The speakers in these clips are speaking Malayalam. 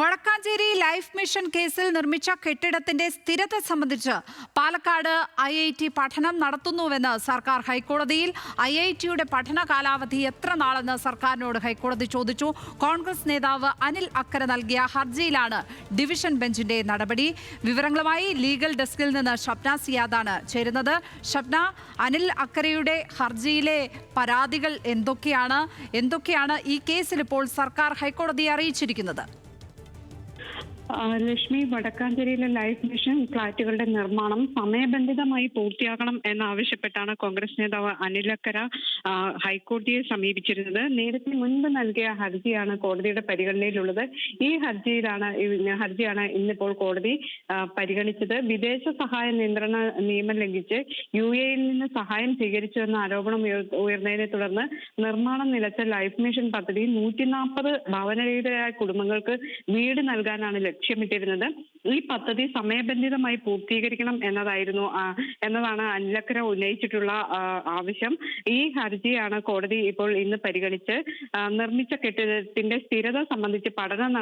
വടക്കാഞ്ചേരി ലൈഫ് മിഷൻ കേസിൽ നിർമ്മിച്ച കെട്ടിടത്തിന്റെ സ്ഥിരത സംബന്ധിച്ച് പാലക്കാട് IIT പഠനം നടത്തുന്നുവെന്ന് സർക്കാർ ഹൈക്കോടതിയിൽ. IITയുടെ പഠന കാലാവധി എത്ര നാളെന്ന് സർക്കാരിനോട് ഹൈക്കോടതി ചോദിച്ചു. കോൺഗ്രസ് നേതാവ് അനിൽ അക്കര നൽകിയ ഹർജിയിലാണ് ഡിവിഷൻ ബെഞ്ചിന്റെ നടപടി. വിവരങ്ങളുമായി ലീഗൽ ഡെസ്കിൽ നിന്ന് ഷബ്ന സിയാദാണ് ചേരുന്നത്. ഷബ്ന, അനിൽ അക്കരയുടെ ഹർജിയിലെ പരാതികൾ എന്തൊക്കെയാണ് ഈ കേസിൽ ഇപ്പോൾ സർക്കാർ ഹൈക്കോടതിയെ അറിയിച്ചിരിക്കുന്നത്? ലക്ഷ്മി, വടക്കാഞ്ചേരിയിലെ ലൈഫ് മിഷൻ ഫ്ളാറ്റുകളുടെ നിർമ്മാണം സമയബന്ധിതമായി പൂർത്തിയാക്കണം എന്നാവശ്യപ്പെട്ടാണ് കോൺഗ്രസ് നേതാവ് അനിലക്കര ഹൈക്കോടതിയെ സമീപിച്ചിരുന്നത്. നേരത്തെ മുൻപ് നൽകിയ ഹർജിയാണ് കോടതിയുടെ പരിഗണനയിലുള്ളത്. ഈ ഹർജിയാണ് ഇന്നിപ്പോൾ കോടതി പരിഗണിച്ചത്. വിദേശ സഹായ നിയന്ത്രണ നിയമം ലംഘിച്ച് UAE-യിൽ നിന്ന് സഹായം സ്വീകരിച്ചുവെന്ന ആരോപണം ഉയർന്നതിനെ തുടർന്ന് നിർമ്മാണം നിലച്ച ലൈഫ് മിഷൻ പദ്ധതി 140 ഭവനരഹിതരായ കുടുംബങ്ങൾക്ക് വീട് നൽകാനാണ് ലക്ഷ്യമിട്ടിരുന്നത്. ഈ പദ്ധതി സമയബന്ധിതമായി പൂർത്തീകരിക്കണം എന്നതാണ് അനിലക്കര ഉന്നയിച്ചിട്ടുള്ള ആവശ്യം. ഈ ഹർജിയാണ് കോടതി ഇപ്പോൾ ഇന്ന് പരിഗണിച്ച് നിർമ്മിച്ച കെട്ടിടത്തിന്റെ സ്ഥിരത സംബന്ധിച്ച് പഠനം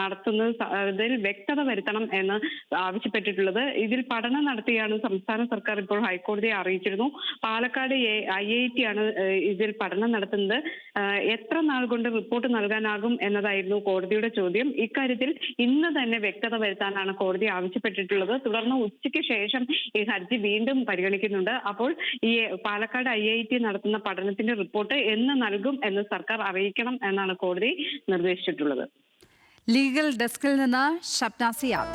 നടത്തുന്നതിൽ വ്യക്തത വരുത്തണം എന്ന് ആവശ്യപ്പെട്ടിട്ടുള്ളത്. ഇതിൽ പഠനം നടത്തിയാണ് സംസ്ഥാന സർക്കാർ ഇപ്പോൾ ഹൈക്കോടതിയെ അറിയിച്ചിരുന്നു. പാലക്കാട് IIT ആണ് ഇതിൽ പഠനം നടത്തുന്നത്. എത്ര നാൾ കൊണ്ട് റിപ്പോർട്ട് നൽകാനാകും എന്നതായിരുന്നു കോടതിയുടെ ചോദ്യം. ഇക്കാര്യത്തിൽ ഇന്ന് തന്നെ വ്യക്തത വരുത്താനാണ് കോടതി ആവശ്യപ്പെട്ടിട്ടുള്ളത്. തുടർന്ന് ഉച്ചയ്ക്ക് ശേഷം ഈ ഹർജി വീണ്ടും പരിഗണിക്കുന്നുണ്ട്. അപ്പോൾ ഈ പാലക്കാട് IIT നടത്തുന്ന പഠനത്തിന്റെ റിപ്പോർട്ട് എന്ന് നൽകും എന്ന് സർക്കാർ അറിയിക്കണം എന്നാണ് കോടതി നിർദ്ദേശിച്ചിട്ടുള്ളത്. ലീഗൽ ഡെസ്കിൽ നിന്ന് ഷബ്ന സിയാദ്.